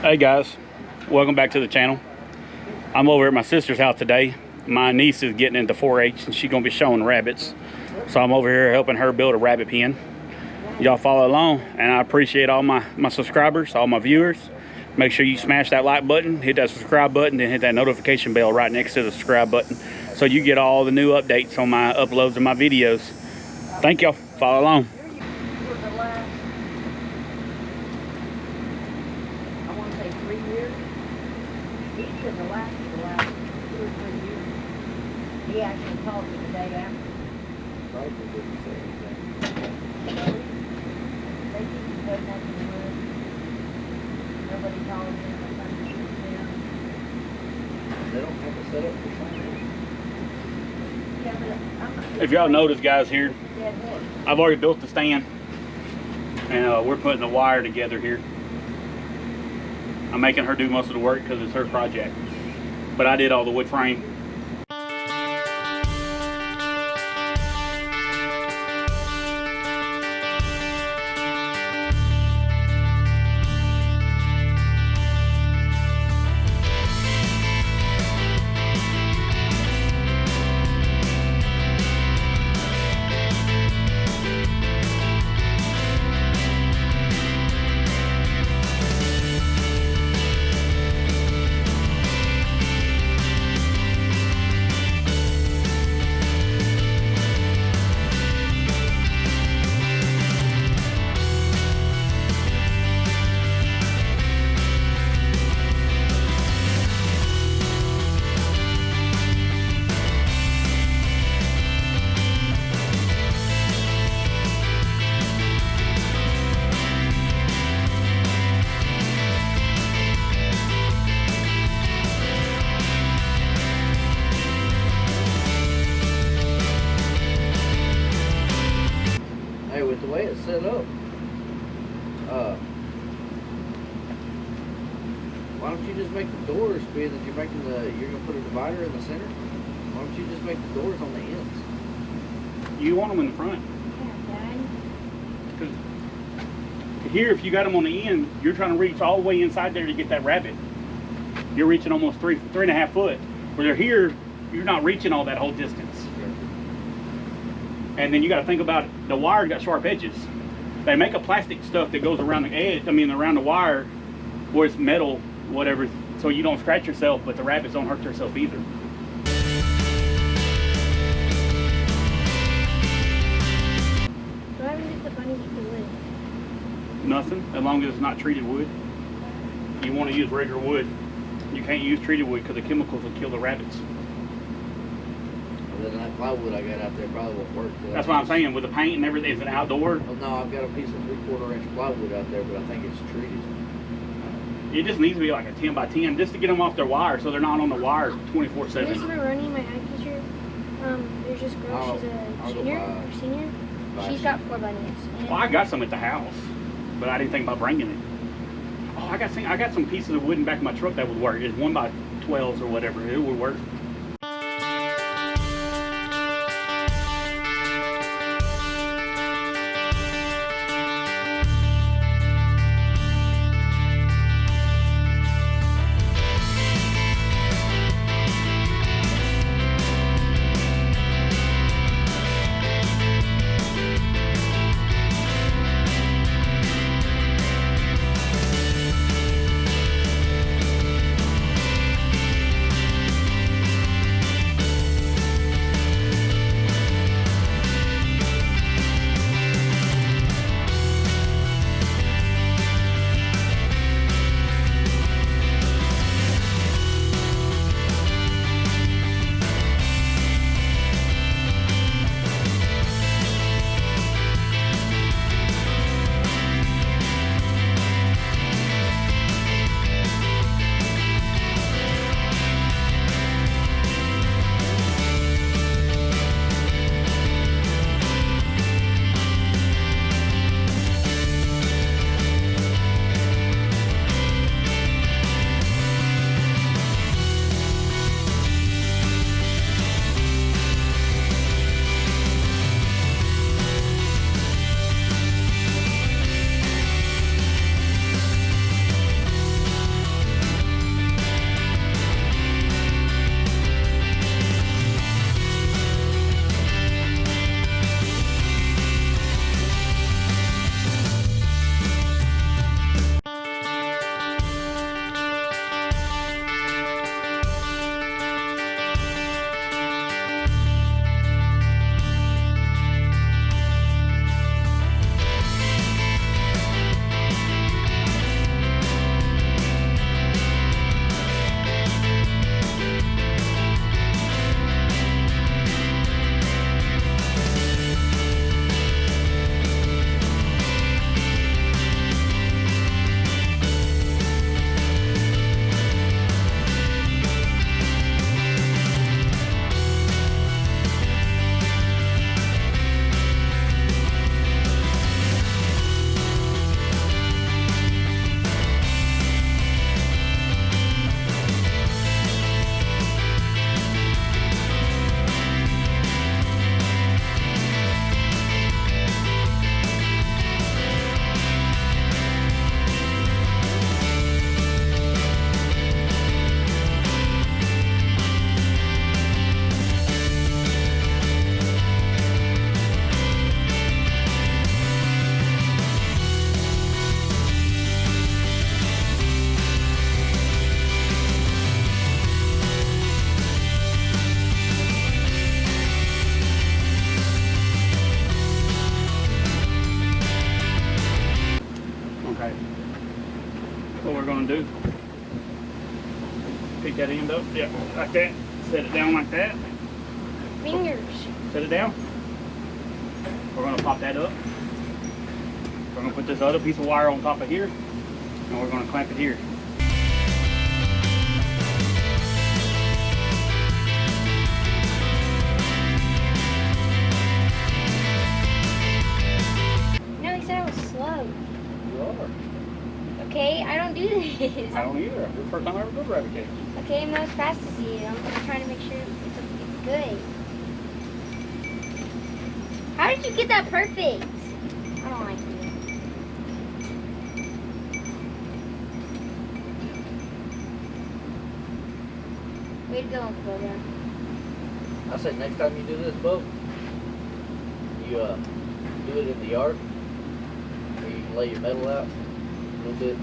Hey guys, welcome back to the channel. I'm over at my sister's house today. My niece is getting into 4-H and she's gonna be showing rabbits. So I'm over here helping her build a rabbit pen. Y'all follow along, and I appreciate all my subscribers, all my viewers. Make sure you smash that like button, hit that subscribe button, and hit that notification bell right next to the subscribe button so you get all the new updates on my uploads of my videos. Thank y'all. Follow along. The last 2 or 3 years, he actually called me the day after. Probably didn't say anything. They didn't put nothing to it. Nobody called him or something to them. They don't have a setup for signing. Yeah, but I'm not. If y'all notice, guys, here, Yeah, what? I've already built the stand, and we're putting the wire together here. I'm making her do most of the work because it's her project, but I did all the wood frame. Hey, with the way it's set up, why don't you just make the doors, being that you're gonna put a divider in the center? Why don't you just make the doors on the ends? You want them in the front. Yeah, Because here, if you got them on the end, you're trying to reach all the way inside there to get that rabbit. You're reaching almost 3.5 foot. Where they're here, you're not reaching all that whole distance. And then you got to think about it. The wire's got sharp edges. They make a plastic stuff that goes around the edge, around the wire, where it's metal, whatever, so you don't scratch yourself, but the rabbits don't hurt themselves either. Why would the bunnies eat the wood? Nothing, as long as it's not treated wood. You want to use regular wood. You can't use treated wood because the chemicals will kill the rabbits. Well, then that plywood I got out there probably won't work. That's what I'm saying. With the paint and everything, it's an outdoor. Well, no, I've got a piece of 3/4 inch plywood out there, but I think it's treated. It just needs to be like a 10 by 10 just to get them off their wire so they're not on the wire This is 24/7. Maroni, my art teacher. There's this girl, I'll she's a go junior buy- or senior. buy She's some. got 4 bunnies. And Well, I got some at the house, but I didn't think about bringing it. Oh, I got some pieces of wood in the back of my truck that would work. It's 1 by 12s or whatever. It would work. undo. Pick that end up. Yeah, like that. Set it down like that. Fingers. Set it down. We're gonna pop that up. We're gonna put this other piece of wire on top of here, and we're gonna clamp it here. No, he said I was slow. You are. Okay, I don't do this. I don't either. This is the first time I ever go to rabbit cage. Okay, I'm not as fast as you. I'm just trying to make sure it's good. How did you get that perfect? I don't like you. Way to go, Uncle. I say next time you do this, Bo, you do it in the yard, where you can lay your metal out a little bit.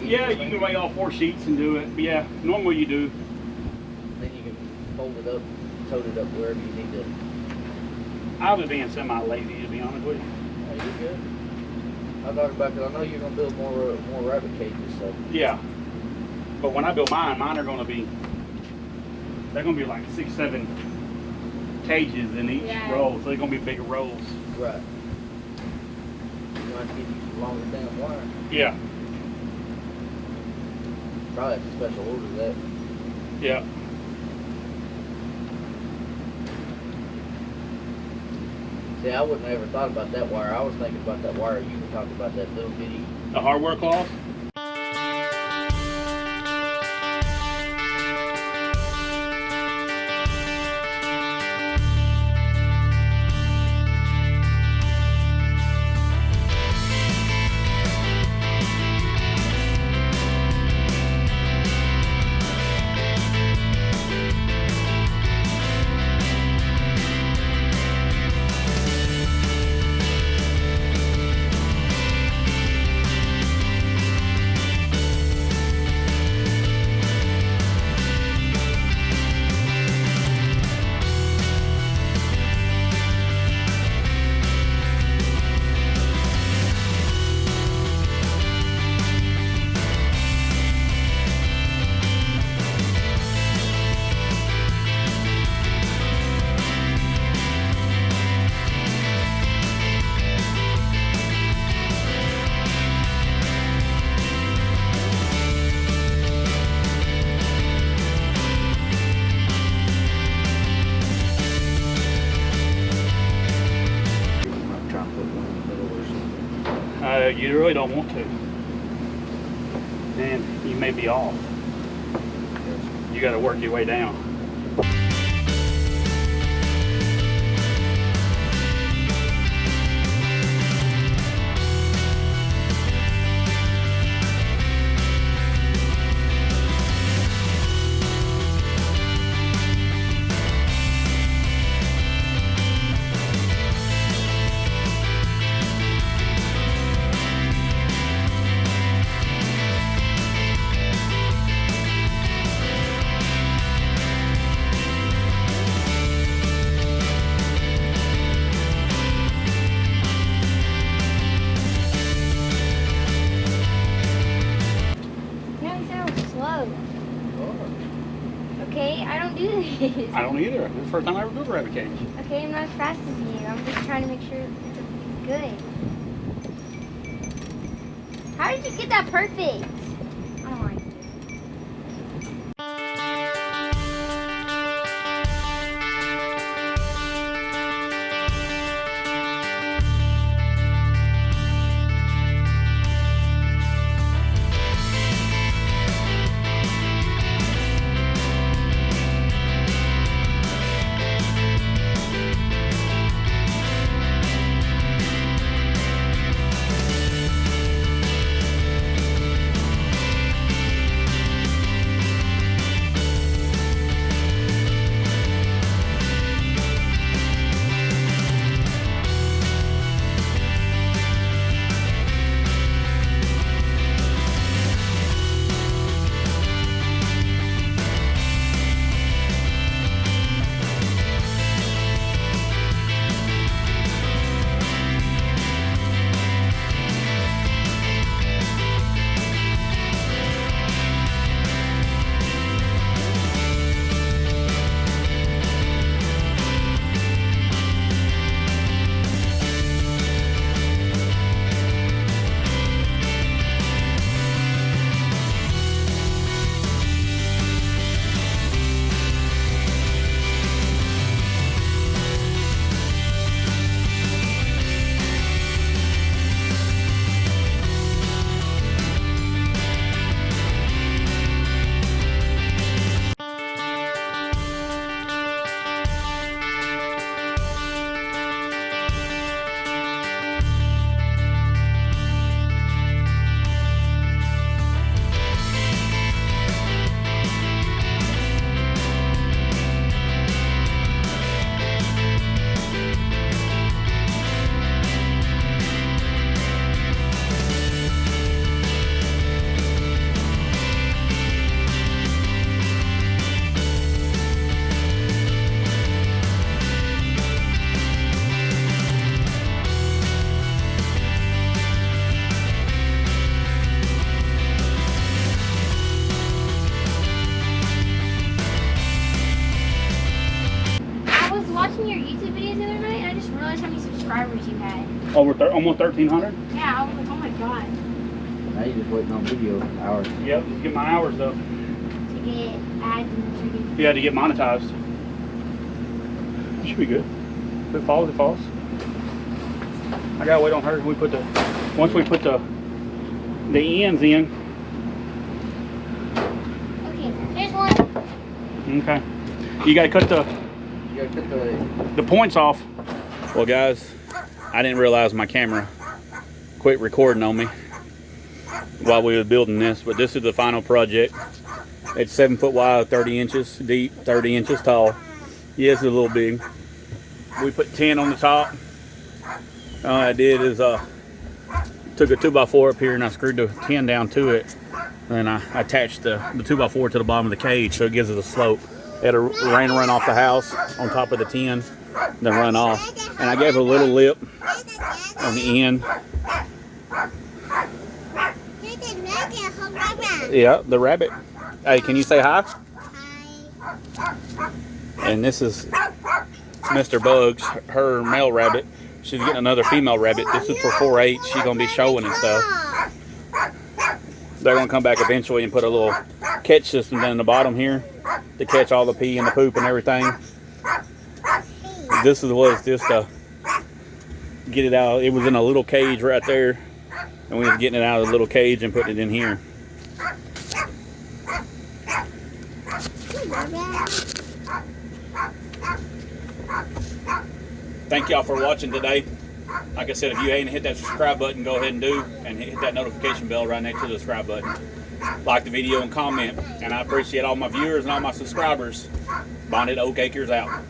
Yeah, you can lay all 4 sheets and do it. But yeah, normally you do. Then you can fold it up, tote it up wherever you need to. I was being semi-lazy, to be honest with you. Oh, you're good. I'm talking about, because I know you're going to build more rabbit cages, so. Yeah. But when I build mine are going to be, they're going to be like 6, 7 cages in each Yeah. row. So they're going to be bigger rows. Right. You might have to get you some longer damn wire. Yeah. Probably have to special order that. Yeah. See, I wouldn't have ever thought about that wire. I was thinking about that wire. You were talking about that little bitty. The hardware cloth. You really don't want to. Then you may be off. You got to work your way down. Okay, I don't do this. I don't either. This is the first time I ever built a rabbit cage. Okay, I'm not as fast as you. I'm just trying to make sure it's good. How did you get that perfect? I don't like you. Almost 1,300. Yeah, I was like, oh my god. Now you just waiting on video hours. Yep, just get my hours though. To get ads and to Yeah, to get monetized. It should be good. If it falls, it falls. I gotta wait on her. Once we put the ends in. Okay, there's one. Okay. You gotta cut You gotta cut the points off. Well, guys, I didn't realize my camera quit recording on me while we were building this, but this is the final project. It's 7 foot wide, 30 inches deep, 30 inches tall. Yeah, it's a little big. We put 10 on the top. All I did is took a 2x4 up here and I screwed the 10 down to it. And I attached the 2x4 to the bottom of the cage so it gives it a slope. It had a rain run off the house on top of the 10, then run off. And I gave it a little lip on the end. Yeah, the rabbit. Hey, can you say hi? Hi. And this is Mr. Bugs, her male rabbit. She's getting another female rabbit. This is for 4-H. She's gonna be showing and stuff. They're gonna come back eventually and put a little catch system down in the bottom here to catch all the pee and the poop and everything. This was just to get it out. It was in a little cage right there, and we was getting it out of the little cage and putting it in here. Thank y'all for watching today. Like I said, if you ain't hit that subscribe button, go ahead and do, and hit that notification bell right next to the subscribe button. Like the video and comment, and I appreciate all my viewers and all my subscribers. Bonded Oak Acres out.